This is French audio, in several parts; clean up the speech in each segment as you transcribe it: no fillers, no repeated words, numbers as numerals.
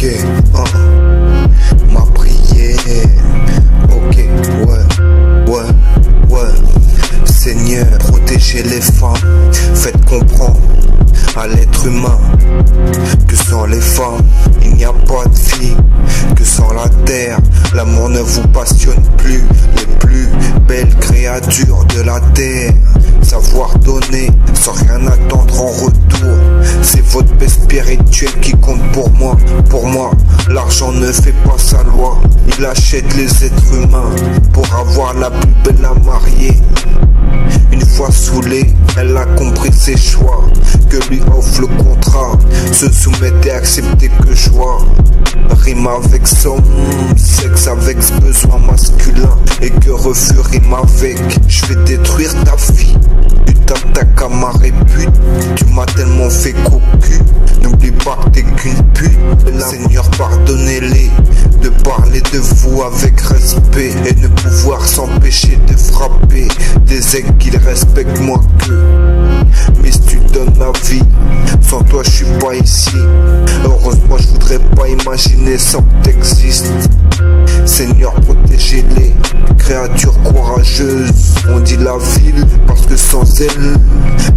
Ok, ma prière. Ok, ouais. Seigneur, protégez les femmes. Faites comprendre à l'être humain que sans les femmes, il n'y a pas de vie. Que sans la terre, l'amour ne vous passionne plus. Les plus belles créatures de la terre, savoir donner sans rien attendre en retour. C'est votre paix spirituelle qui compte pour moi. Pour moi, l'argent ne fait pas sa loi. Il achète les êtres humains pour avoir la plus belle à marier. Une fois saoulée, elle a compris ses choix, que lui offre le contrat, se soumettre et accepter que joie. Rime avec somme, sexe avec ce besoin masculin, et que refus rime avec je vais détruire ta vie. Tu t'attaques à ma répute, tu m'as tellement fait cocu. N'oublie pas que t'es qu'une pute. Seigneur, pardonnez-les de parler de vous avec respect et ne pouvoir s'empêcher de frapper des aigles qu'ils respectent moins qu'eux. Mais si tu donnes la vie, sans toi je suis pas ici. Heureusement je voudrais pas imaginer sans que t'existes. Seigneur, protégez-les, créatures courageuses. On dit la ville parce que sans elle,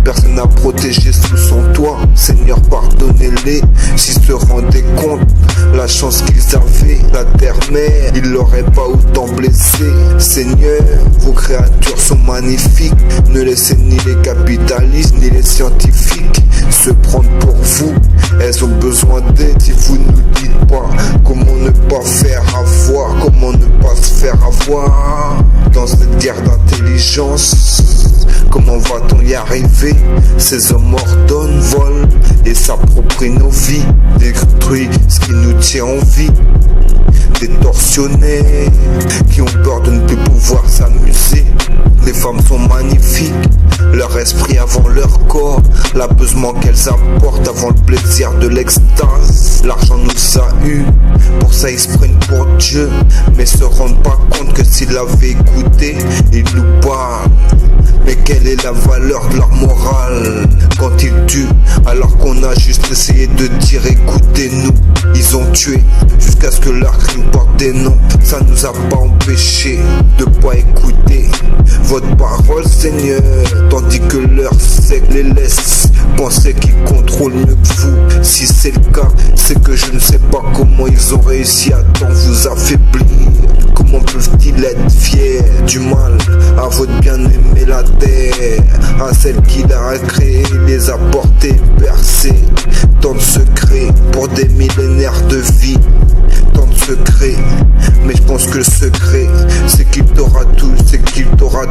personne n'a protégé sous son toit. Seigneur, pardonnez-les s'ils se rendaient compte la chance qu'ils avaient. La terre-mère, ils l'auraient pas autant blessé. Seigneur, vos créatures sont magnifiques. Ne laissez ni les capitalistes ni les scientifiques se prendre pour vous. Elles ont besoin d'aide si vous nous dites pas comment ne pas faire avoir, comment ne pas se faire avoir dans cette guerre d'intelligence. Comment va-t-on y arriver? Ces hommes ordonnent, volent et s'approprient nos vies, détruisent ce qui nous tient en vie. Des tortionnaires qui ont peur de ne plus pouvoir s'amuser. Les femmes sont magnifiques, leur esprit avant leur corps, l'apaisement qu'elles apportent avant le plaisir de l'extase. L'argent nous a eu, pour ça ils se prennent pour Dieu, mais se rendent pas compte que s'ils l'avaient écouté, ils nous parlent. Mais quelle est la valeur de leur morale quand ils tuent alors qu'on a juste essayé de dire écoutez-nous? Ils ont tué jusqu'à ce que leur crime porte des noms. Ça nous a pas empêché de pas écouter votre parole, Seigneur, tandis que leur sect les laisse penser qu'ils contrôlent mieux que vous. Si c'est le cas, c'est que je ne sais pas comment ils ont réussi à tant vous affaiblir. Comment peuvent-ils être fiers du mal à votre bien-aimé la terre, à celle qui l'a créée, les a portés, bercés? Tant de secrets pour des millénaires de vie, tant de secrets. Mais je pense que le secret, c'est qu'il t'aura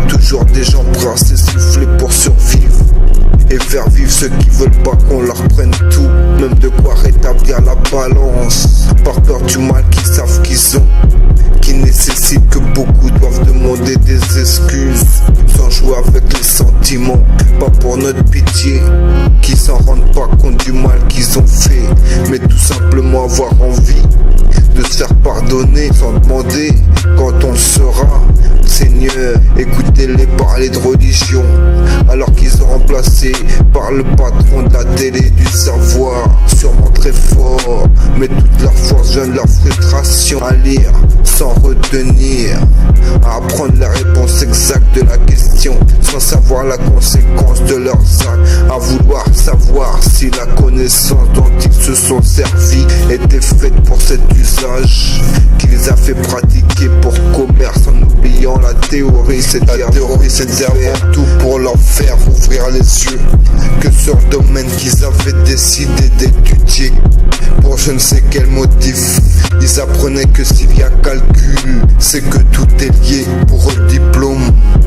toujours des gens prêts à s'essouffler pour survivre et faire vivre ceux qui veulent pas qu'on leur prenne tout, même de quoi rétablir la balance, par peur du mal qu'ils savent qu'ils ont, qui nécessite que beaucoup doivent demander des excuses, sans jouer avec les sentiments, pas pour notre pitié, qui s'en rendent pas compte du mal qu'ils ont fait, mais tout simplement avoir envie de se faire pardonner sans demander quand on le saura. Seigneur, écoutez-les parler de religion alors qu'ils sont remplacés par le patron de la télé du savoir, sûrement très fort, mais toute leur force vient de leur frustration à lire sans retenir, à apprendre la réponse exacte de la question sans savoir la conséquence de leurs actes, à vouloir savoir si la connaissance dont ils se sont servis était faite pour cet usage qui les a fait pratiquer pour commerce en oubliant la théorie. C'est la théorie, c'est avant tout pour leur faire ouvrir les yeux que sur le domaine qu'ils avaient décidé d'étudier pour je ne sais quel motif. Ils apprenaient que s'il y a calcul, c'est que tout est lié pour le diplôme.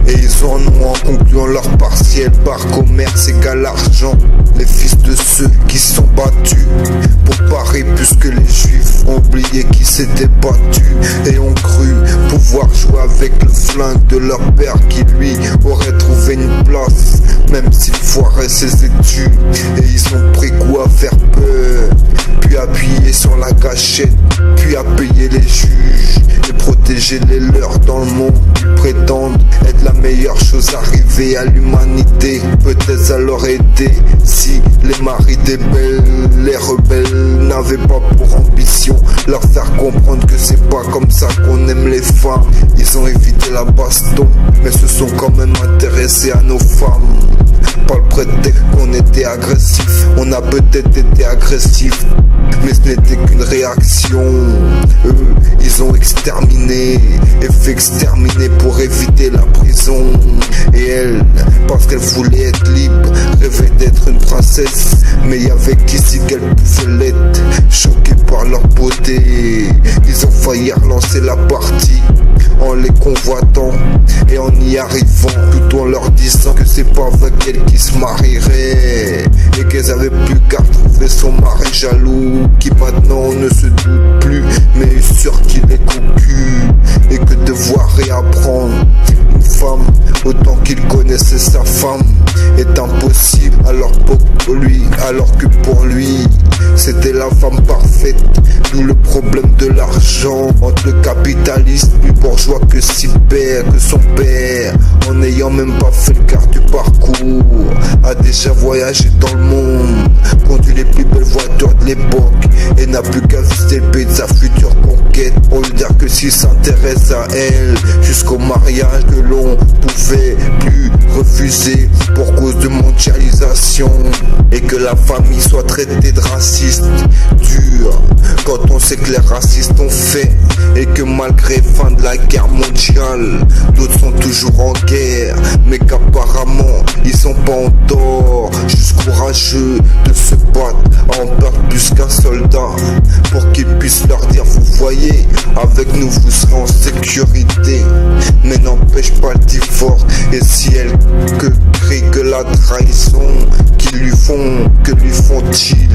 Et ils en ont en concluant leur partiel par commerce égale argent. Les fils de ceux qui sont battus pour Paris, puisque les juifs ont oublié qui s'étaient battus et ont cru pouvoir jouer avec le flingue de leur père qui lui aurait trouvé une place, même s'il foirait ses études. Et ils ont pris goût à faire peur, puis appuyer sur la gâchette, puis à payer les juges et protéger les leurs dans le monde. Ils prétendent être la meilleures choses arrivaient à l'humanité. Peut-être ça leur aidé si les maris des belles, les rebelles n'avaient pas pour ambition leur faire comprendre que c'est pas comme ça qu'on aime les femmes. Ils ont évité la baston, mais se sont quand même intéressés à nos femmes. Pas le prétexte qu'on était agressif, on a peut-être été agressif, mais ce n'était qu'une réaction. Eux, ils ont exterminé et fait exterminer pour éviter la prison. Et elle, parce qu'elle voulait être libre, rêvait d'être une princesse, mais y avait qu'ici qu'elle pouvait l'être. Choqués par leur beauté, ils ont failli relancer la partie en les convoitant et en y arrivant, tout en leur disant que c'est pas avec elle qu'ils se marieraient et qu'elles avaient plus qu'à retrouver son mari jaloux, qui maintenant ne se doute plus mais est sûr qu'il est cocu, et que devoir réapprendre une femme autant qu'il connaissait sa femme est impossible alors que pour lui c'était la femme parfaite. D'où le problème de l'argent entre le capitaliste plus bourgeois que son père, en n'ayant même pas fait le quart du parcours, a déjà voyagé dans le monde, conduit les plus belles voitures de l'époque et n'a plus qu'à visiter le pays de sa future conquête pour lui dire que s'il s'intéresse à elle jusqu'au mariage que l'on pouvait plus refuser pour cause de mondialisation, et que la famille soit traitée de raciste dur quand on sait que les racistes ont fait, et que malgré fin de la guerre mondiale d'autres sont toujours en guerre, mais qu'apparemment ils sont pas en tort, juste courageux de se battre en perdre plus qu'un soldat pour qu'ils puissent leur dire vous voyez, avec nous vous serez en sécurité. Mais n'empêche pas le divorce, et si elle que crie que la trahison qu'ils lui font, que lui font-ils?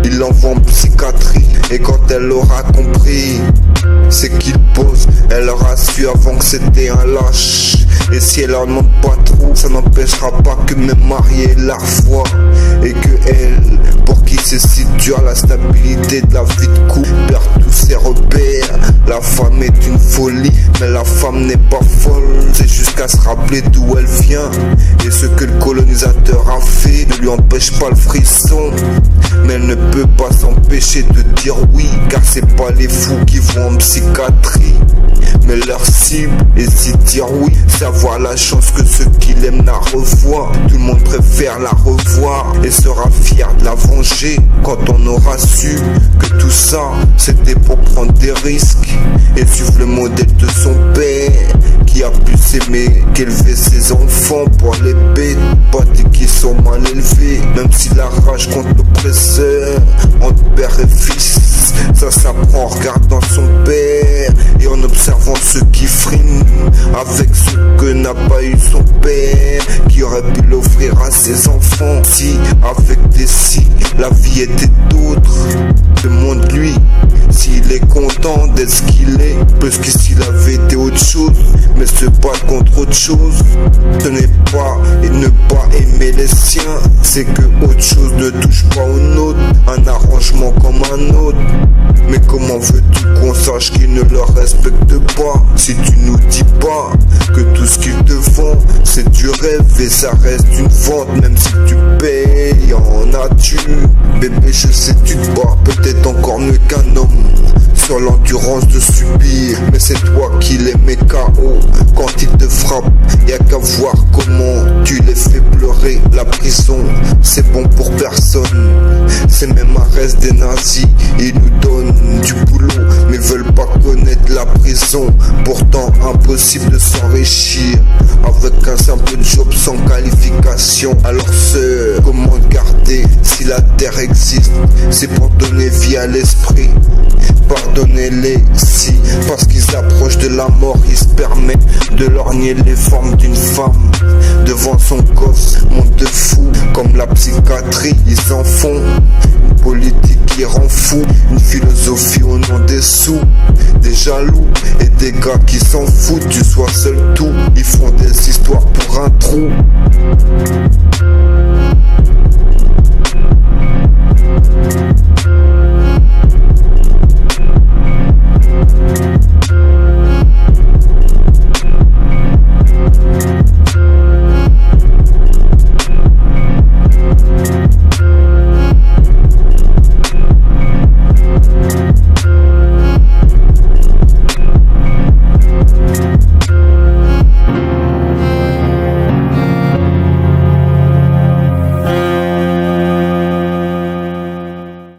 Ils l'envoient en psychiatrie, et quand elle aura compris c'est qu'il pose, elle aura su avant que c'était un lâche. Et si elle en demande pas trop, ça n'empêchera pas que même mariée la foi, et que elle, pour qui c'est si dur la stabilité de la vie de couple, perd tous ses repères. La femme est une folie, mais la femme n'est pas folle, c'est jusqu'à se rappeler d'où elle vient, et ce que le colonisateur a fait ne lui empêche pas le frisson. Mais elle ne peut pas s'empêcher de dire oui, car c'est pas les fous qui vont en psychiatrie, mais leur cible. Et si dire oui, c'est avoir la chance que ceux qui l'aiment la revoient. Tout le monde préfère la revoir et sera fier de la venger quand on aura su que tout ça c'était pour prendre des risques et suivre le modèle de son père, qui a pu s'aimer qu'élever ses enfants pour les bêtes, pas dit qu'ils sont mal élevés, même si la rage contre l'oppresseur entre père et fils, ça s'apprend en regardant son père et en observant ceux qui friment avec ce que n'a pas eu son père, qui aurait pu l'offrir à ses enfants. Si avec des si la vie était d'autre, demande-lui s'il est content d'être ce qu'il est, parce que s'il avait été autre chose, mais se battre contre autre chose, ce n'est pas et ne pas aimer les siens, c'est que autre chose ne touche pas au nôtre, un arrangement comme un autre. Mais comment veux-tu qu'on sache qu'ils ne le respectent pas si tu nous dis pas que tout ce qu'ils te font c'est du rêve et ça reste une vente, même si tu payes en nature. Bébé, je sais tu te bats peut-être encore mieux qu'un homme sur l'endurance de subir, mais c'est toi qui les mets KO quand ils te frappent. Y'a qu'à voir comment tu les fais pleurer. La prison c'est bon pour personne, c'est même un reste des nazis. Ils nous donnent du boulot mais veulent pas connaître la prison. Pourtant impossible de s'enrichir avec un simple job sans qualification. Alors sœur, comment garder si la terre existe? C'est pour donner vie à l'esprit. Pardonnez-les si, parce qu'ils approchent de la mort, ils se permettent de lorgner les formes d'une femme devant son gosse. Monde de fou comme la psychiatrie, ils en font une politique qui rend fou, une philosophie au nom des sous, des jaloux et des gars qui s'en foutent. Tu sois seul tout, ils font des histoires pour un trou.